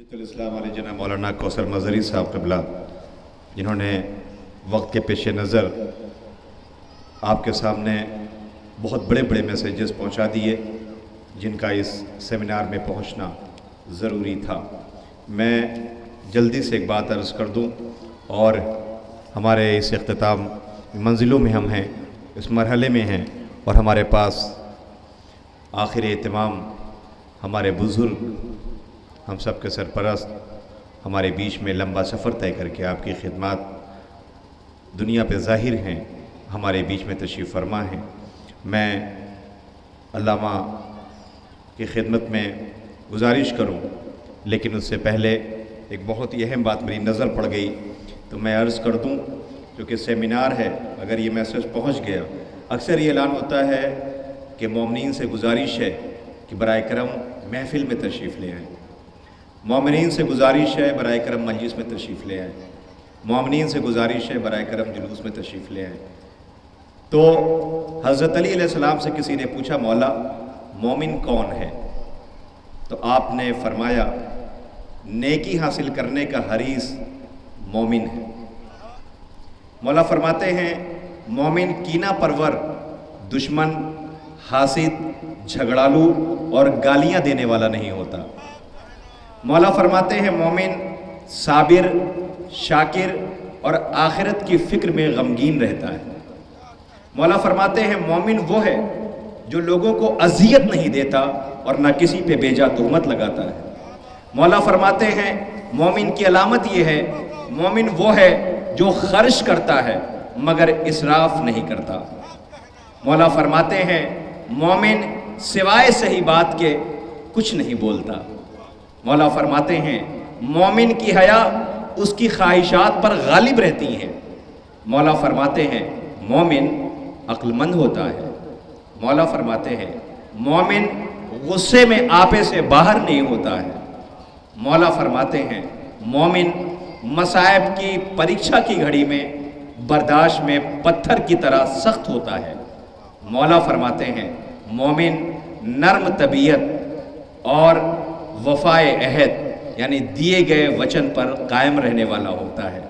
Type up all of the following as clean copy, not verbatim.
हजरतुल-इस्लाम वाले जनाब मौलाना कौसर मज़हरी साहब क़िबला, जिन्होंने वक्त के पेश नज़र आपके सामने बहुत बड़े बड़े मैसेजेस पहुंचा दिए, जिनका इस सेमिनार में पहुंचना ज़रूरी था। मैं जल्दी से एक बात अर्ज़ कर दूं, और हमारे इस इख्तिताम मंजिलों में हम हैं, इस मरहले में हैं, और हमारे पास आखिर एहतमाम हमारे बुज़ुर्ग, हम सब के सरपरस्त हमारे बीच में लंबा सफ़र तय करके आपकी खिदमत दुनिया पे ज़ाहिर हैं, हमारे बीच में तशरीफ़ फरमा हैं। मैं अल्लामा की खिदमत में गुजारिश करूं, लेकिन उससे पहले एक बहुत ही अहम बात मेरी नज़र पड़ गई, तो मैं अर्ज़ कर दूं, क्योंकि सेमिनार है, अगर ये मैसेज पहुंच गया, अक्सर ये ऐलान होता है कि मोमिनीन से गुजारिश है कि बराए करम महफ़िल में तशरीफ़ ले आएँ, मोमिनीन से गुजारिश है बराए करम मजलिस में तशरीफ़ ले आएँ, मोमिनीन से गुजारिश है बराए करम जुलूस में तशरीफ़ ले आएँ। तो हज़रत अली अलैहिस्सलाम से किसी ने पूछा, मौला मोमिन कौन है? तो आपने फरमाया, नेकी हासिल करने का हरीस मोमिन है। मौला फरमाते हैं, मोमिन कीना परवर, दुश्मन, हासिद, झगड़ालू और गालियां देने वाला नहीं होता। मौला फरमाते हैं, मोमिन साबिर, शाकिर और आखिरत की फ़िक्र में गमगीन रहता है। मौला फरमाते हैं, मोमिन वो है जो लोगों को अज़ियत नहीं देता और ना किसी पे बेजा तोहमत लगाता है। मौला फरमाते हैं, मोमिन की अलामत ये है, मोमिन वो है जो खर्च करता है मगर इसराफ नहीं करता। मौला फरमाते हैं, मोमिन सिवाय सही बात के कुछ नहीं बोलता। मौला फरमाते हैं, मोमिन की हया उसकी ख्वाहिशात पर गालिब रहती हैं। मौला फरमाते हैं, मोमिन अक्लमंद होता है। मौला फरमाते हैं, मोमिन गुस्से में आपे से बाहर नहीं होता है। मौला फरमाते हैं, मोमिन मसाइब की परीक्षा की घड़ी में बर्दाश्त में पत्थर की तरह सख्त होता है। मौला फरमाते हैं, मोमिन नर्म तबीयत और वफ़ाए अहद यानी दिए गए वचन पर कायम रहने वाला होता है।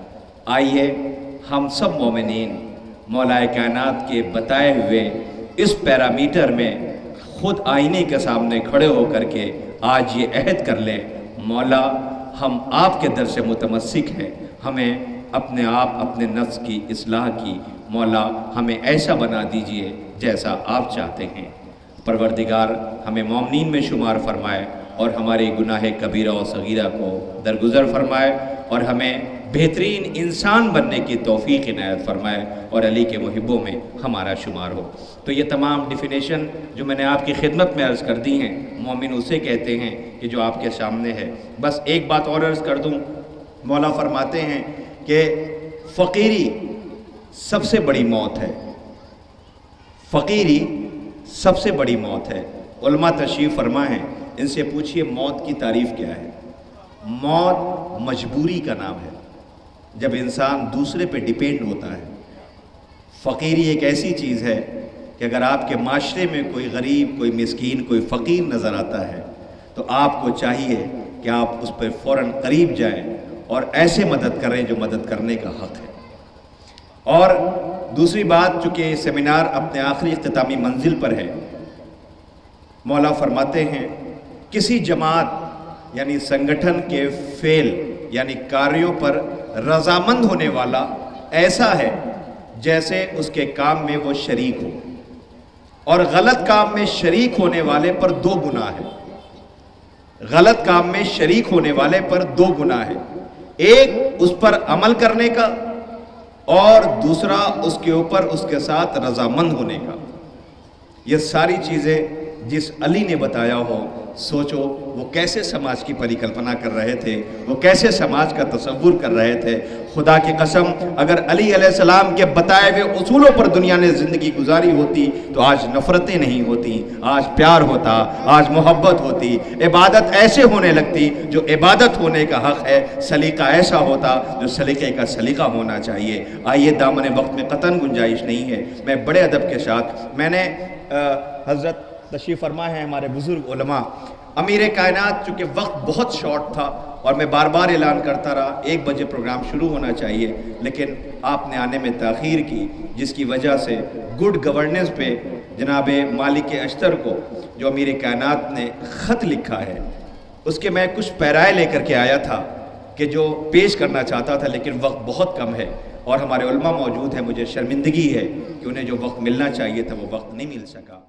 आइए हम सब मोमिनीन मौलाए कायनात के बताए हुए इस पैरामीटर में खुद आईने के सामने खड़े होकर के आज ये अहद कर लें, मौला हम आपके दर से मुतमस्सिक हैं, हमें अपने आप अपने नफ्स की इस्लाह की मौला हमें ऐसा बना दीजिए जैसा आप चाहते हैं। परवरदिगार हमें मोमिनीन में शुमार फरमाए और हमारे गुनाह कबीरा और सगीरा को दरगुजर फरमाए और हमें बेहतरीन इंसान बनने की तौफीक इनायत फरमाए और अली के मुहिब्बों में हमारा शुमार हो। तो ये तमाम डिफिनेशन जो मैंने आपकी खिदमत में अर्ज़ कर दी हैं, मोमिन उसे कहते हैं कि जो आपके सामने है। बस एक बात और अर्ज़ कर दूँ, मौला फरमाते हैं कि फ़कीरी सबसे बड़ी मौत है, फ़कीरी सबसे बड़ी मौत है। उलमा तशरीफ़ फरमा है, इनसे पूछिए मौत की तारीफ़ क्या है। मौत मजबूरी का नाम है, जब इंसान दूसरे पे डिपेंड होता है। फ़कीरी एक ऐसी चीज़ है कि अगर आपके माशरे में कोई गरीब, कोई मिस्कीन, कोई फ़कीर नज़र आता है तो आपको चाहिए कि आप उस पर फ़ौरन करीब जाएं और ऐसे मदद करें जो मदद करने का हक़ है। और दूसरी बात, चूँकि सेमिनार अपने आखिरी इख्तितामी मंजिल पर है, मौला फरमाते हैं, किसी जमात यानी संगठन के फेल यानी कार्यों पर रजामंद होने वाला ऐसा है जैसे उसके काम में वो शरीक हो, और गलत काम में शरीक होने वाले पर 2 गुनाह है। गलत काम में शरीक होने वाले पर 2 गुनाह है, एक उस पर अमल करने का और दूसरा उसके ऊपर उसके साथ रजामंद होने का। ये सारी चीज़ें जिस अली ने बताया हो, सोचो वो कैसे समाज की परिकल्पना कर रहे थे, वो कैसे समाज का तसव्वुर कर रहे थे। खुदा की कसम, अगर अली अलैहिस्सलाम के बताए हुए उसूलों पर दुनिया ने ज़िंदगी गुजारी होती तो आज नफ़रतें नहीं होती, आज प्यार होता, आज मोहब्बत होती, इबादत ऐसे होने लगती जो इबादत होने का हक़ है, सलीका ऐसा होता जो सलीके का सलीका होना चाहिए। आइए, दामन वक्त में कतन गुंजाइश नहीं है, मैं बड़े अदब के साथ, मैंने हज़रत तशरीफ़ फरमा है हमारे बुज़ुर्ग उलमा, امیر کائنات چونکہ وقت بہت شارٹ تھا اور میں بار بار اعلان کرتا رہا 1 بجے پروگرام شروع ہونا چاہیے، لیکن آپ نے آنے میں تاخیر کی، جس کی وجہ سے گڈ گورننس پہ جناب مالک اشتر کو جو امیر کائنات نے خط لکھا ہے اس کے میں کچھ پیرائے لے کر کے آیا تھا کہ جو پیش کرنا چاہتا تھا، لیکن وقت بہت کم ہے اور ہمارے علماء موجود ہیں، مجھے شرمندگی ہے کہ انہیں جو وقت ملنا چاہیے تھا وہ وقت نہیں مل سکا۔